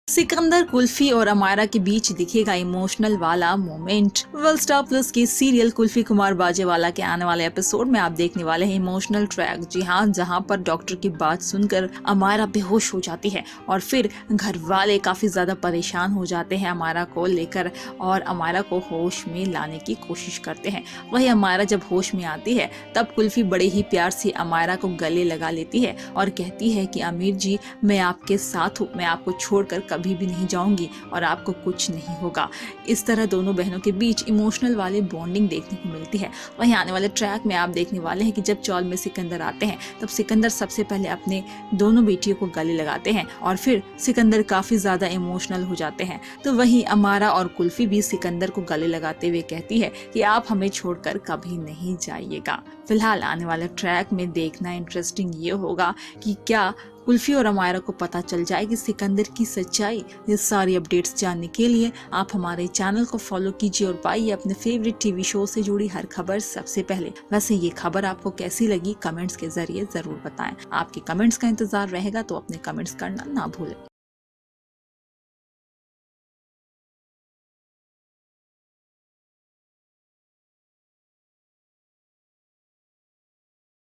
सिकंदर, कुल्फी और अमायरा के बीच दिखेगा इमोशनल वाला मोमेंट। स्टार प्लस के सीरियल कुल्फी कुमार बाजेवाला के आने वाले एपिसोड में आप देखने वाले हैं इमोशनल ट्रैक। जी हाँ, जहाँ पर डॉक्टर की बात सुनकर अमायरा बेहोश हो जाती है और फिर घर वाले काफी ज्यादा परेशान हो जाते हैं अमायरा को लेकर और अमायरा को होश में लाने की कोशिश करते हैं। वही अमायरा जब होश में आती है तब कुल्फी बड़े ही प्यार से अमायरा को गले लगा लेती है और कहती है कि अमीर जी, मैं आपके साथ हूँ, मैं आपको छोड़कर कभी भी नहीं जाऊंगी और आपको कुछ नहीं होगा। इस तरह दोनों बहनों के बीच इमोशनल वाली बॉन्डिंग देखने को मिलती है। वहीं आने वाले ट्रैक में आप देखने वाले हैं कि जब चौल में सिकंदर आते हैं तब सिकंदर सबसे पहले अपने दोनों बेटियों को गले लगाते हैं और फिर सिकंदर काफी ज्यादा इमोशनल हो जाते हैं। तो वहीं अमायरा और कुल्फी भी सिकंदर को गले लगाते हुए कहती है कि आप हमें छोड़कर कभी नहीं जाइएगा। फिलहाल आने वाले ट्रैक में देखना इंटरेस्टिंग ये होगा कि क्या कुल्फी और अमायरा को पता चल जाएगी सिकंदर की सच्चाई। ये सारी अपडेट्स जानने के लिए आप हमारे चैनल को फॉलो कीजिए और पाइए अपने फेवरेट टीवी शो से जुड़ी हर खबर सबसे पहले। वैसे ये खबर आपको कैसी लगी कमेंट्स के जरिए जरूर बताएं। आपके कमेंट्स का इंतजार रहेगा, तो अपने कमेंट्स करना ना भूलें।